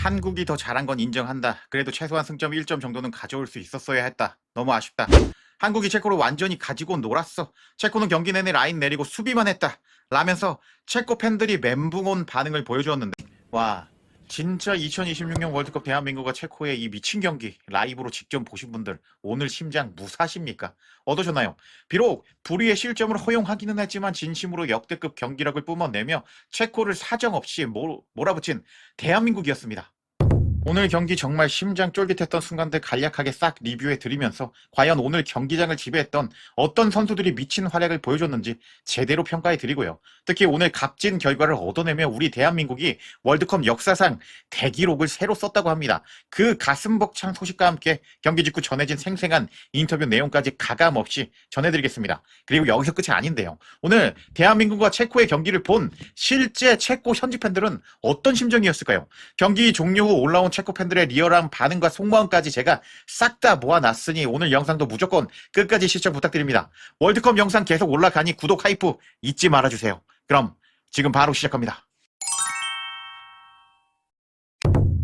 한국이 더 잘한 건 인정한다. 그래도 최소한 승점 1점 정도는 가져올 수 있었어야 했다. 너무 아쉽다. 한국이 체코를 완전히 가지고 놀았어. 체코는 경기 내내 라인 내리고 수비만 했다. 라면서 체코 팬들이 멘붕 온 반응을 보여주었는데, 와, 진짜 2026년 월드컵 대한민국과 체코의 이 미친 경기 라이브로 직접 보신 분들 오늘 심장 무사십니까? 어떠셨나요? 비록 불의의 실점을 허용하기는 했지만 진심으로 역대급 경기력을 뿜어내며 체코를 사정없이 몰아붙인 대한민국이었습니다. 오늘 경기 정말 심장 쫄깃했던 순간들 간략하게 싹 리뷰해 드리면서 과연 오늘 경기장을 지배했던 어떤 선수들이 미친 활약을 보여줬는지 제대로 평가해 드리고요. 특히 오늘 값진 결과를 얻어내며 우리 대한민국이 월드컵 역사상 대기록을 새로 썼다고 합니다. 그 가슴 벅찬 소식과 함께 경기 직후 전해진 생생한 인터뷰 내용까지 가감없이 전해드리겠습니다. 그리고 여기서 끝이 아닌데요. 오늘 대한민국과 체코의 경기를 본 실제 체코 현지 팬들은 어떤 심정이었을까요? 경기 종료 후 올라온 체코 팬들의 리얼한 반응과 속마음까지 제가 싹 다 모아놨으니 오늘 영상도 무조건 끝까지 시청 부탁드립니다. 월드컵 영상 계속 올라가니 구독 하이프 잊지 말아주세요. 그럼 지금 바로 시작합니다.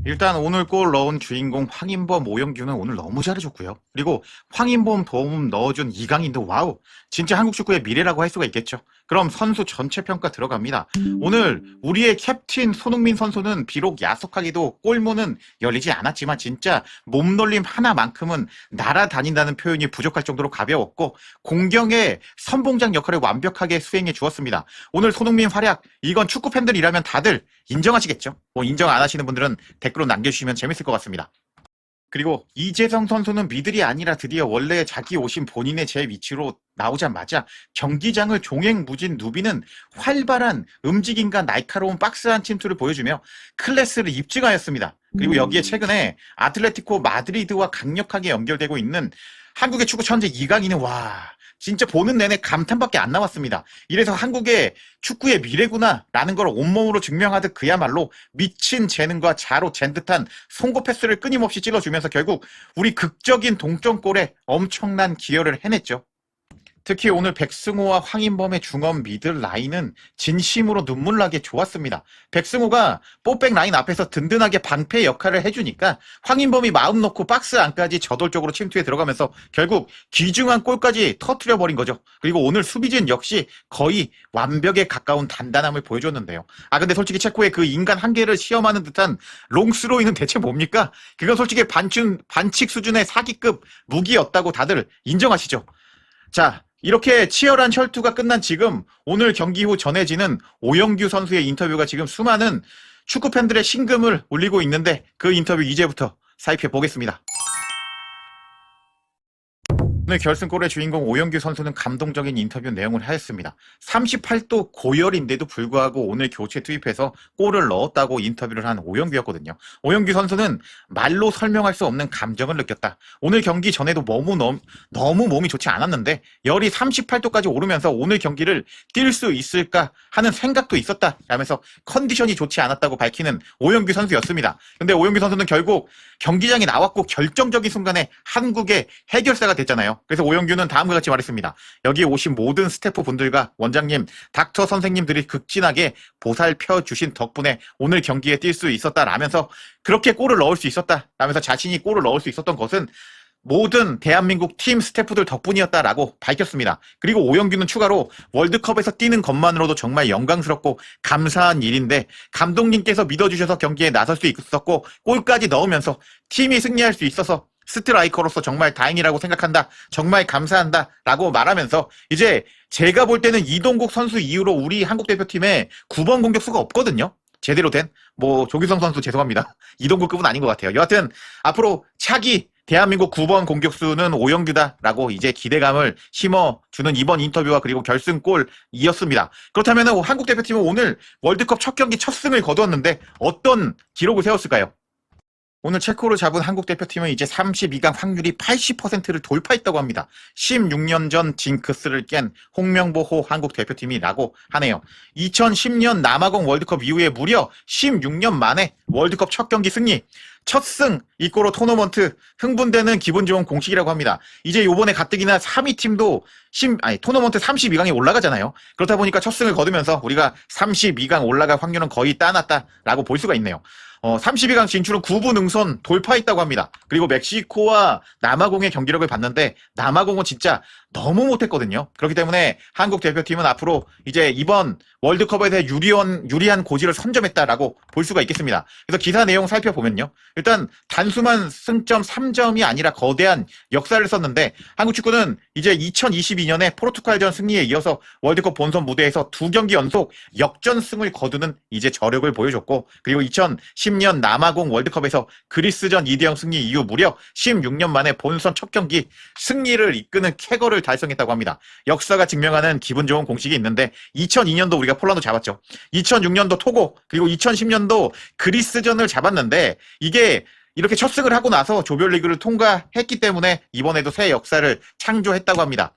일단 오늘 골 넣은 주인공 황인범, 오영규는 오늘 너무 잘해줬고요. 그리고 황인범 도움 넣어준 이강인도 와우, 진짜 한국 축구의 미래라고 할 수가 있겠죠. 그럼 선수 전체 평가 들어갑니다. 오늘 우리의 캡틴 손흥민 선수는 비록 야속하게도 골문은 열리지 않았지만 진짜 몸놀림 하나만큼은 날아다닌다는 표현이 부족할 정도로 가벼웠고 공격의 선봉장 역할을 완벽하게 수행해 주었습니다. 오늘 손흥민 활약, 이건 축구 팬들이라면 다들 인정하시겠죠? 뭐 인정 안 하시는 분들은 댓글로 남겨주시면 재밌을 것 같습니다. 그리고 이재성 선수는 미들이 아니라 드디어 원래 자기 오신 본인의 제 위치로 나오자마자 경기장을 종횡무진 누비는 활발한 움직임과 날카로운 박스한 침투를 보여주며 클래스를 입증하였습니다. 그리고 여기에 최근에 아틀레티코 마드리드와 강력하게 연결되고 있는 한국의 축구 천재 이강인은 와, 진짜 보는 내내 감탄밖에 안 나왔습니다. 이래서 한국의 축구의 미래구나 라는 걸 온몸으로 증명하듯 그야말로 미친 재능과 자로 잰 듯한 송구 패스를 끊임없이 찔러주면서 결국 우리 극적인 동점골에 엄청난 기여를 해냈죠. 특히 오늘 백승호와 황인범의 중원 미들 라인은 진심으로 눈물나게 좋았습니다. 백승호가 뽀백 라인 앞에서 든든하게 방패 역할을 해주니까 황인범이 마음 놓고 박스 안까지 저돌적으로 침투해 들어가면서 결국 귀중한 골까지 터뜨려버린 거죠. 그리고 오늘 수비진 역시 거의 완벽에 가까운 단단함을 보여줬는데요. 근데 솔직히 체코의 그 인간 한계를 시험하는 듯한 롱스로이는 대체 뭡니까? 그건 솔직히 반칙 수준의 사기급 무기였다고 다들 인정하시죠? 자, 이렇게 치열한 혈투가 끝난 지금 오늘 경기 후 전해지는 오영규 선수의 인터뷰가 지금 수많은 축구 팬들의 심금을 울리고 있는데 그 인터뷰 이제부터 살펴 보겠습니다. 오늘 결승골의 주인공 오영규 선수는 감동적인 인터뷰 내용을 하였습니다. 38도 고열인데도 불구하고 오늘 교체 투입해서 골을 넣었다고 인터뷰를 한 오영규였거든요. 오영규 선수는 말로 설명할 수 없는 감정을 느꼈다. 오늘 경기 전에도 너무 몸이 좋지 않았는데 열이 38도까지 오르면서 오늘 경기를 뛸 수 있을까 하는 생각도 있었다 라면서 컨디션이 좋지 않았다고 밝히는 오영규 선수였습니다. 근데 오영규 선수는 결국 경기장에 나왔고 결정적인 순간에 한국의 해결사가 됐잖아요. 그래서 오영규는 다음과 같이 말했습니다. 여기 오신 모든 스태프 분들과 원장님, 닥터 선생님들이 극진하게 보살펴 주신 덕분에 오늘 경기에 뛸 수 있었다라면서 그렇게 골을 넣을 수 있었다라면서 자신이 골을 넣을 수 있었던 것은 모든 대한민국 팀 스태프들 덕분이었다라고 밝혔습니다. 그리고 오영규는 추가로 월드컵에서 뛰는 것만으로도 정말 영광스럽고 감사한 일인데 감독님께서 믿어주셔서 경기에 나설 수 있었고 골까지 넣으면서 팀이 승리할 수 있어서 스트라이커로서 정말 다행이라고 생각한다. 정말 감사한다. 라고 말하면서 이제 제가 볼 때는 이동국 선수 이후로 우리 한국 대표팀에 9번 공격수가 없거든요. 제대로 된 조규성 선수 죄송합니다. 이동국급은 아닌 것 같아요. 여하튼 앞으로 차기 대한민국 9번 공격수는 오영규다라고 이제 기대감을 심어주는 이번 인터뷰와 그리고 결승골이었습니다. 그렇다면 한국 대표팀은 오늘 월드컵 첫 경기 첫 승을 거두었는데 어떤 기록을 세웠을까요? 오늘 체코를 잡은 한국 대표팀은 이제 32강 확률이 80%를 돌파했다고 합니다. 16년 전 징크스를 깬 홍명보호 한국 대표팀이라고 하네요. 2010년 남아공 월드컵 이후에 무려 16년 만에 월드컵 첫 경기 승리, 첫 승, 이꼬로 토너먼트 흥분되는 기분 좋은 공식이라고 합니다. 이제 요번에 가뜩이나 3위 팀도 토너먼트 32강에 올라가잖아요. 그렇다 보니까 첫 승을 거두면서 우리가 32강 올라갈 확률은 거의 따놨다라고 볼 수가 있네요. 32강 진출은 9부 능선 돌파했다고 합니다. 그리고 멕시코와 남아공의 경기력을 봤는데 남아공은 진짜 너무 못했거든요. 그렇기 때문에 한국 대표팀은 앞으로 이제 이번 월드컵에 대해 유리한 고지를 선점했다라고 볼 수가 있겠습니다. 그래서 기사 내용 살펴보면요. 일단 단숨한 승점 3점이 아니라 거대한 역사를 썼는데 한국 축구는 이제 2022년에 포르투갈전 승리에 이어서 월드컵 본선 무대에서 2경기 연속 역전승을 거두는 이제 저력을 보여줬고, 그리고 2010년 남아공 월드컵에서 그리스전 2대0 승리 이후 무려 16년 만에 본선 첫 경기 승리를 이끄는 쾌거를 달성했다고 합니다. 역사가 증명하는 기분 좋은 공식이 있는데 2002년도 우리가 폴란드 잡았죠. 2006년도 토고, 그리고 2010년도 그리스전을 잡았는데 이게 이렇게 첫 승을 하고 나서 조별리그를 통과했기 때문에 이번에도 새 역사를 창조했다고 합니다.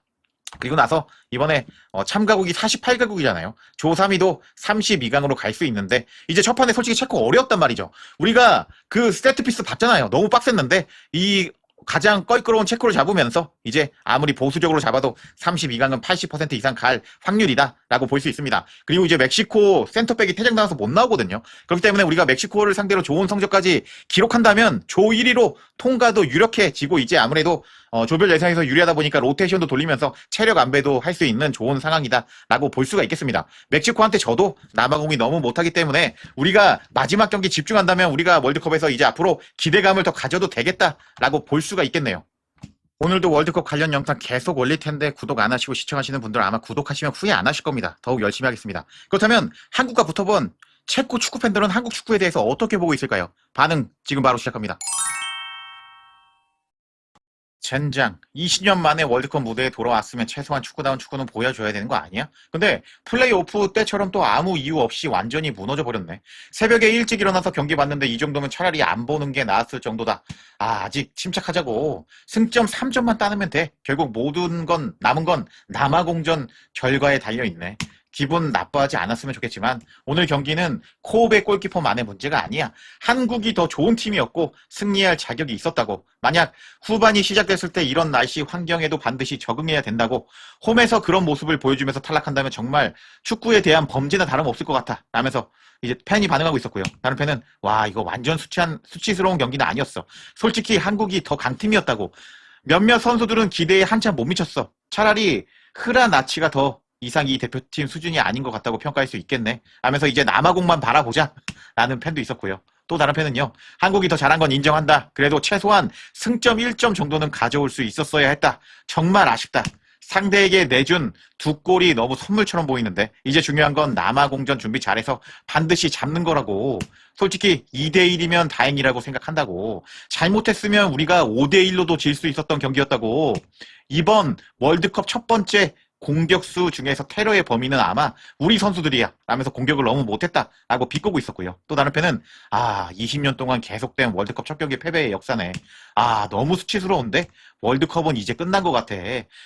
그리고 나서 이번에 참가국이 48가국이잖아요. 조 3위도 32강으로 갈 수 있는데 이제 첫 판에 솔직히 체코 어려웠단 말이죠. 우리가 그 세트피스 봤잖아요. 너무 빡셌는데 이 가장 껄끄러운 체코를 잡으면서 이제 아무리 보수적으로 잡아도 32강은 80% 이상 갈 확률이다라고 볼 수 있습니다. 그리고 이제 멕시코 센터백이 퇴장당해서 못 나오거든요. 그렇기 때문에 우리가 멕시코를 상대로 좋은 성적까지 기록한다면 조 1위로 통과도 유력해지고 이제 아무래도 조별 예선에서 유리하다 보니까 로테이션도 돌리면서 체력 안배도 할 수 있는 좋은 상황이다라고 볼 수가 있겠습니다. 멕시코한테 져도 남아공이 너무 못하기 때문에 우리가 마지막 경기 집중한다면 우리가 월드컵에서 이제 앞으로 기대감을 더 가져도 되겠다라고 볼 수가 있겠네요. 오늘도 월드컵 관련 영상 계속 올릴 텐데 구독 안 하시고 시청하시는 분들 아마 구독하시면 후회 안 하실 겁니다. 더욱 열심히 하겠습니다. 그렇다면 한국과 붙어본 체코 축구 팬들은 한국 축구에 대해서 어떻게 보고 있을까요? 반응 지금 바로 시작합니다. 젠장, 20년 만에 월드컵 무대에 돌아왔으면 최소한 축구다운 축구는 보여줘야 되는 거 아니야? 근데 플레이오프 때처럼 또 아무 이유 없이 완전히 무너져 버렸네. 새벽에 일찍 일어나서 경기 봤는데 이 정도면 차라리 안 보는 게 나았을 정도다. 아직 침착하자고. 승점 3점만 따내면 돼. 결국 남은 건 남아공전 결과에 달려있네. 기분 나빠하지 않았으면 좋겠지만 오늘 경기는 코베 골키퍼만의 문제가 아니야. 한국이 더 좋은 팀이었고 승리할 자격이 있었다고. 만약 후반이 시작됐을 때 이런 날씨 환경에도 반드시 적응해야 된다고. 홈에서 그런 모습을 보여주면서 탈락한다면 정말 축구에 대한 범죄나 다름없을 것 같아 라면서 이제 팬이 반응하고 있었고요. 다른 팬은 와 이거 완전 수치스러운 경기는 아니었어. 솔직히 한국이 더 강팀이었다고. 몇몇 선수들은 기대에 한참 못 미쳤어. 차라리 흐라나치가 더 이상 이 대표팀 수준이 아닌 것 같다고 평가할 수 있겠네 하면서 이제 남아공만 바라보자 라는 팬도 있었고요. 또 다른 팬은요. 한국이 더 잘한 건 인정한다. 그래도 최소한 승점 1점 정도는 가져올 수 있었어야 했다. 정말 아쉽다. 상대에게 내준 2골이 너무 선물처럼 보이는데 이제 중요한 건 남아공전 준비 잘해서 반드시 잡는 거라고. 솔직히 2대1이면 다행이라고 생각한다고. 잘못했으면 우리가 5대1로도 질 수 있었던 경기였다고. 이번 월드컵 첫 번째 공격수 중에서 테러의 범인은 아마 우리 선수들이야 라면서 공격을 너무 못했다라고 비꼬고 있었고요. 또 다른 팬은 20년 동안 계속된 월드컵 첫 경기 패배의 역사네. 너무 수치스러운데 월드컵은 이제 끝난 것 같아.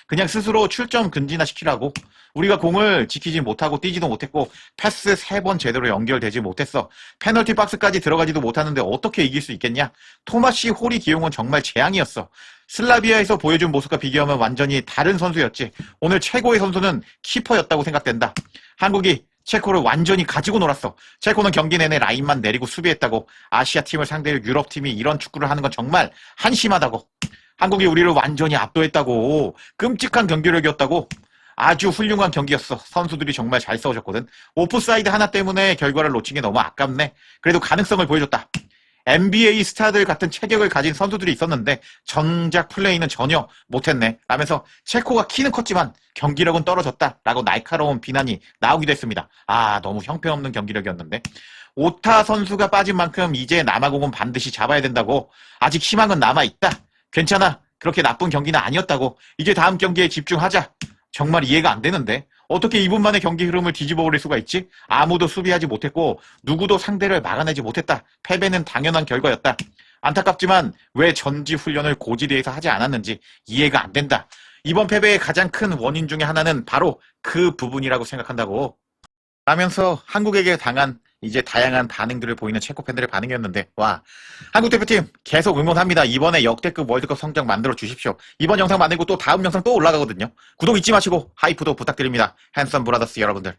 그냥 스스로 출전 금지나 시키라고. 우리가 공을 지키지 못하고 뛰지도 못했고 패스 3번 제대로 연결되지 못했어. 페널티 박스까지 들어가지도 못하는데 어떻게 이길 수 있겠냐. 토마시 홀이 기용은 정말 재앙이었어. 슬라비아에서 보여준 모습과 비교하면 완전히 다른 선수였지. 오늘 최고의 선수는 키퍼였다고 생각된다. 한국이 체코를 완전히 가지고 놀았어. 체코는 경기 내내 라인만 내리고 수비했다고. 아시아 팀을 상대로 유럽 팀이 이런 축구를 하는 건 정말 한심하다고. 한국이 우리를 완전히 압도했다고. 끔찍한 경기력이었다고. 아주 훌륭한 경기였어. 선수들이 정말 잘 싸워줬거든. 오프사이드 하나 때문에 결과를 놓친 게 너무 아깝네. 그래도 가능성을 보여줬다. NBA 스타들 같은 체격을 가진 선수들이 있었는데 정작 플레이는 전혀 못했네 라면서 체코가 키는 컸지만 경기력은 떨어졌다 라고 날카로운 비난이 나오기도 했습니다. 너무 형편없는 경기력이었는데. 오타 선수가 빠진 만큼 이제 남아공은 반드시 잡아야 된다고. 아직 희망은 남아있다. 괜찮아. 그렇게 나쁜 경기는 아니었다고. 이제 다음 경기에 집중하자. 정말 이해가 안 되는데 어떻게 2분 만에 경기 흐름을 뒤집어 버릴 수가 있지? 아무도 수비하지 못했고 누구도 상대를 막아내지 못했다. 패배는 당연한 결과였다. 안타깝지만 왜 전지 훈련을 고지대에서 하지 않았는지 이해가 안 된다. 이번 패배의 가장 큰 원인 중에 하나는 바로 그 부분이라고 생각한다고. 라면서 한국에게 당한 이제 다양한 반응들을 보이는 체코 팬들의 반응이었는데 한국 대표팀 계속 응원합니다. 이번에 역대급 월드컵 성적 만들어 주십시오. 이번 영상 만들고 또 다음 영상 또 올라가거든요. 구독 잊지 마시고 하이프도 부탁드립니다. 핸섬 브라더스 여러분들.